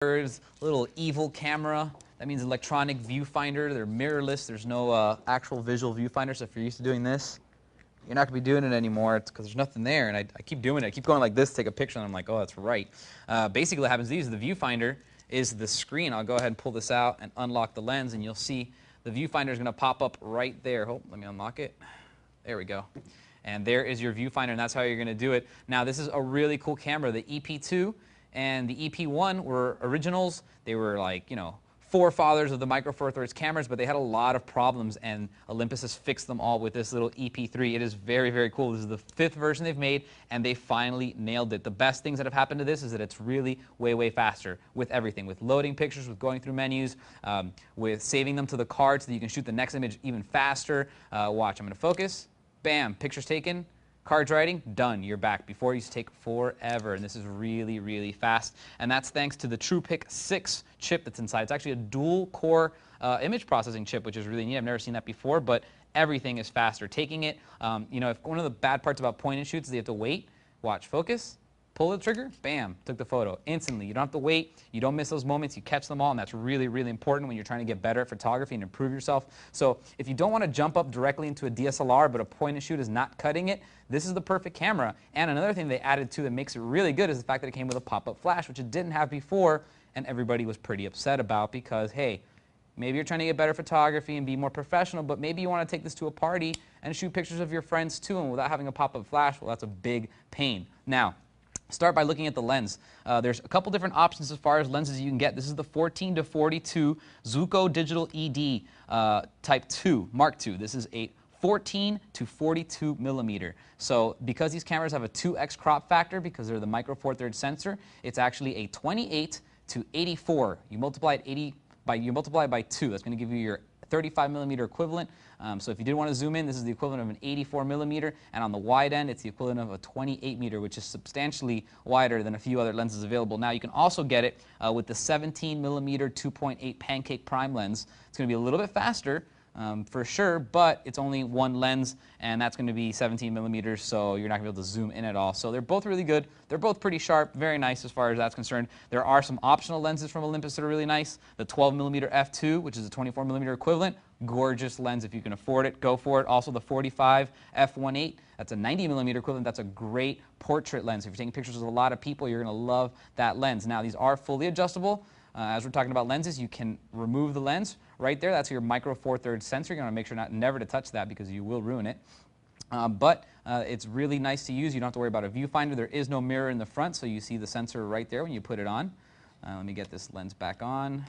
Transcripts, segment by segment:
little evil camera. That means electronic viewfinder. They're mirrorless. There's no actual visual viewfinder. So if you're used to doing this, you're not going to be doing it anymore. It's because there's nothing there. And I keep doing it. I keep going like this, take a picture, and I'm like, oh, that's right. Basically what happens to these, the viewfinder is the screen. I'll go ahead and pull this out and unlock the lens, and you'll see the viewfinder is going to pop up right there. Oh, let me unlock it. There we go. And there is your viewfinder, and that's how you're going to do it. Now, this is a really cool camera. The EP2 and the EP1 were originals. They were like, you know, forefathers of the Micro Four Thirds cameras, but they had a lot of problems, and Olympus has fixed them all with this little EP3. It is very, very cool. This is the 5th version they've made, and they finally nailed it. The best things that have happened to this is that it's really way, way faster with everything, with loading pictures, with going through menus, with saving them to the card so that you can shoot the next image even faster. Watch, I'm going to focus. Bam, picture's taken. Cards writing, done. You're back. Before it used to take forever, and this is really, really fast. And that's thanks to the TruePic 6 chip that's inside. It's actually a dual-core image processing chip, which is really neat. I've never seen that before, but everything is faster. Taking it, you know, if one of the bad parts about point and shoots is you have to wait. Watch, focus, pull the trigger, bam, took the photo instantly. You don't have to wait. You don't miss those moments. You catch them all, and that's really, really important when you're trying to get better at photography and improve yourself. So if you don't want to jump up directly into a DSLR, but a point and shoot is not cutting it, this is the perfect camera. And another thing they added to that makes it really good is the fact that it came with a pop-up flash, which it didn't have before, and everybody was pretty upset about because, hey, maybe you're trying to get better photography and be more professional, but maybe you want to take this to a party and shoot pictures of your friends too, and without having a pop-up flash, well, that's a big pain. Now, start by looking at the lens. There's a couple different options as far as lenses you can get. This is the 14 to 42 Zuiko Digital ED Type 2, Mark II. This is a 14 to 42 millimeter. So because these cameras have a 2x crop factor, because they're the Micro Four Thirds sensor, it's actually a 28 to 84. You multiply it by 2. That's going to give you your 35 millimeter equivalent. So if you did want to zoom in, this is the equivalent of an 84 millimeter, and on the wide end, it's the equivalent of a 28 meter, which is substantially wider than a few other lenses available. Now, you can also get it with the 17 millimeter 2.8 pancake prime lens. It's going to be a little bit faster, for sure, but it's only one lens, and that's going to be 17 millimeters, so you're not going to be able to zoom in at all. So they're both really good. They're both pretty sharp, very nice as far as that's concerned. There are some optional lenses from Olympus that are really nice. The 12 millimeter f2, which is a 24 millimeter equivalent, gorgeous lens if you can afford it. Go for it. Also the 45 f1.8, that's a 90 millimeter equivalent. That's a great portrait lens. If you're taking pictures of a lot of people, you're going to love that lens. Now, these are fully adjustable. As we're talking about lenses, you can remove the lens right there. That's your Micro Four Thirds sensor. You're going to make sure never to touch that because you will ruin it. But it's really nice to use. You don't have to worry about a viewfinder. There is no mirror in the front, so you see the sensor right there when you put it on. Let me get this lens back on.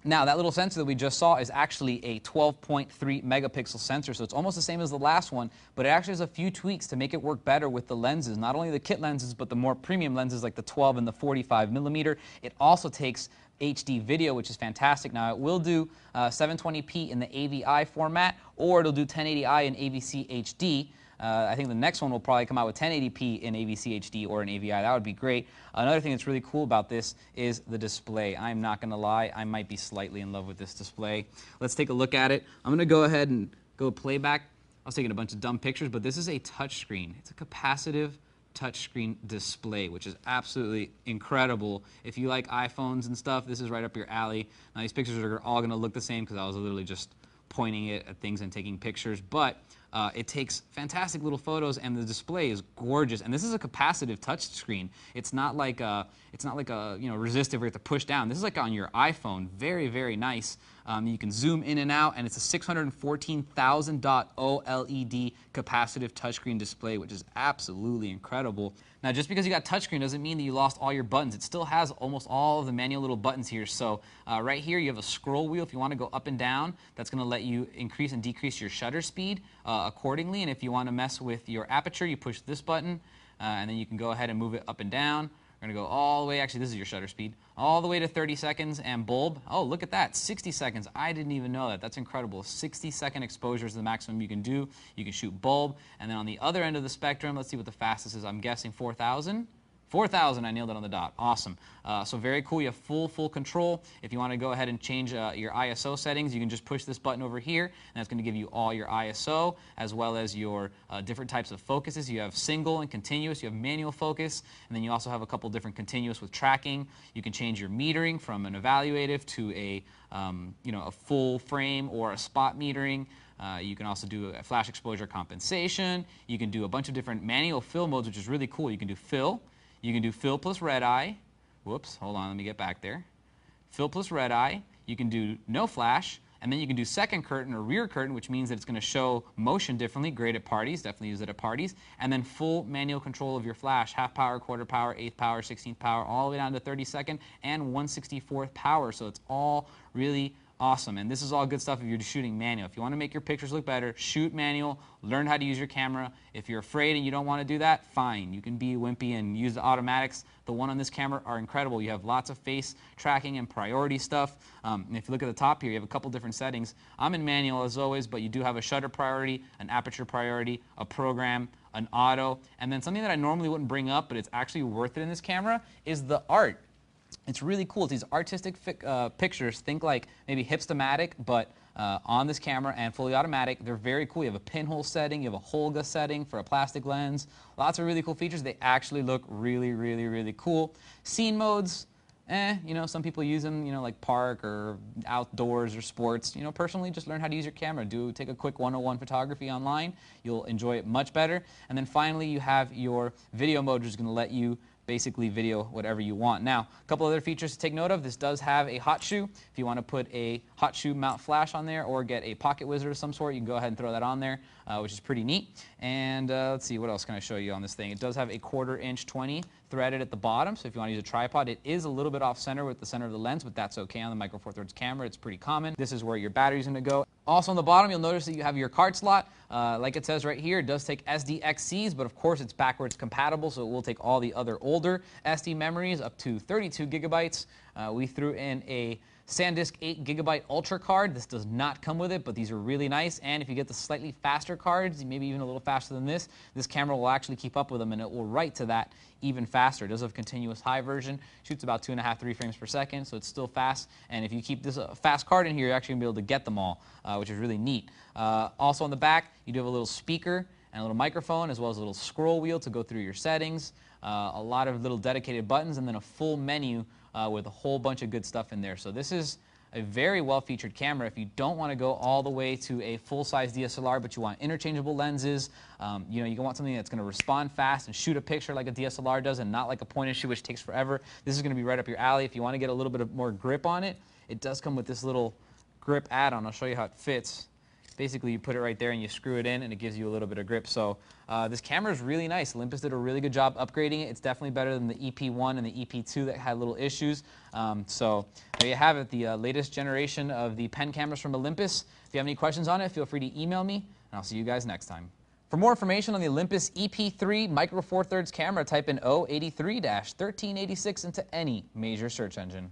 Now, that little sensor that we just saw is actually a 12.3 megapixel sensor, so it's almost the same as the last one, but it actually has a few tweaks to make it work better with the lenses, not only the kit lenses, but the more premium lenses like the 12 and the 45 millimeter. It also takes HD video, which is fantastic. Now, it will do 720p in the AVI format, or it'll do 1080i in AVC HD. I think the next one will probably come out with 1080p in AVC HD or in AVI. That would be great. Another thing that's really cool about this is the display. I'm not going to lie, I might be slightly in love with this display. Let's take a look at it. I'm going to go ahead and go playback. I was taking a bunch of dumb pictures, but this is a touchscreen. It's a capacitive touchscreen display, which is absolutely incredible. If you like iPhones and stuff, this is right up your alley. Now, these pictures are all going to look the same because I was literally just pointing it at things and taking pictures, but it takes fantastic little photos, and the display is gorgeous. And this is a capacitive touch screen. It's not like a you know, resistive where you have to push down. This is like on your iPhone. Very, very nice. You can zoom in and out, and it's a 614,000 dot OLED capacitive touchscreen display, which is absolutely incredible. Now, just because you got touchscreen doesn't mean that you lost all your buttons. It still has almost all of the manual little buttons here. So right here, you have a scroll wheel. If you want to go up and down, that's going to let you increase and decrease your shutter speed accordingly. And if you want to mess with your aperture, you push this button, and then you can go ahead and move it up and down. We're going to go all the way, actually this is your shutter speed, all the way to 30 seconds, and bulb, oh, look at that, 60 seconds. I didn't even know that. That's incredible. 60-second exposure is the maximum you can do. You can shoot bulb, and then on the other end of the spectrum, let's see what the fastest is. I'm guessing 4,000. 4,000, I nailed it on the dot. Awesome. So very cool. You have full control. If you want to go ahead and change your ISO settings, you can just push this button over here, and that's going to give you all your ISO as well as your different types of focuses. You have single and continuous. You have manual focus, and then you also have a couple different continuous with tracking. You can change your metering from an evaluative to a a full frame or a spot metering. You can also do a flash exposure compensation. You can do a bunch of different manual fill modes, which is really cool. You can do fill. You can do fill plus red eye. Whoops, hold on, let me get back there. Fill plus red eye. You can do no flash. And then you can do second curtain or rear curtain, which means that it's going to show motion differently. Great at parties. Definitely use it at parties. And then full manual control of your flash. Half power, quarter power, eighth power, 16th power, all the way down to 32nd and 1/64th power. So it's all really awesome. And this is all good stuff if you're shooting manual. If you want to make your pictures look better, shoot manual, learn how to use your camera. If you're afraid and you don't want to do that, fine. You can be wimpy and use the automatics. The one on this camera are incredible. You have lots of face tracking and priority stuff. And if you look at the top here, you have a couple different settings. I'm in manual as always, but you do have a shutter priority, an aperture priority, a program, an auto, and then something that I normally wouldn't bring up, but it's actually worth it in this camera, is the art. It's really cool. It's these artistic pictures. Think like maybe hipstamatic, but on this camera and fully automatic. They're very cool. You have a pinhole setting. You have a Holga setting for a plastic lens. Lots of really cool features. They actually look really cool. Scene modes, some people use them, like park or outdoors or sports. Personally, just learn how to use your camera. Take a quick 101 photography online. You'll enjoy it much better. And then finally, you have your video mode, which is going to let you basically video whatever you want. Now, a couple other features to take note of. This does have a hot shoe. If you want to put a hot shoe mount flash on there or get a pocket wizard of some sort, you can go ahead and throw that on there, which is pretty neat. And let's see, what else can I show you on this thing? It does have a 1/4 inch 20 threaded at the bottom, so if you want to use a tripod, it is a little bit off center with the center of the lens, but that's okay on the Micro Four Thirds camera. It's pretty common. This is where your battery's going to go. Also on the bottom, you'll notice that you have your card slot. Like it says right here, it does take SD-XCs, but of course it's backwards compatible, so it will take all the other older SD memories up to 32 gigabytes. We threw in a SanDisk 8 GB Ultra card. This does not come with it, but these are really nice. And if you get the slightly faster cards, maybe even a little faster than this camera will actually keep up with them, and it will write to that even faster. It does have a continuous high version. Shoots about 2.5, 3 frames per second, so it's still fast. And if you keep this fast card in here, you're actually going to be able to get them all, which is really neat. Also on the back, you do have a little speaker and a little microphone, as well as a little scroll wheel to go through your settings. A lot of little dedicated buttons, and then a full menu with a whole bunch of good stuff in there. So this is a very well-featured camera. If you don't want to go all the way to a full-size DSLR, but you want interchangeable lenses, you want something that's going to respond fast and shoot a picture like a DSLR does, and not like a point and shoot, which takes forever. This is going to be right up your alley. If you want to get a little bit more grip on it, it does come with this little grip add-on. I'll show you how it fits. Basically, you put it right there and you screw it in, and it gives you a little bit of grip. So this camera is really nice. Olympus did a really good job upgrading it. It's definitely better than the EP1 and the EP2 that had little issues. So there you have it, the latest generation of the pen cameras from Olympus. If you have any questions on it, feel free to email me, and I'll see you guys next time. For more information on the Olympus EP3 Micro Four Thirds camera, type in 083-1386 into any major search engine.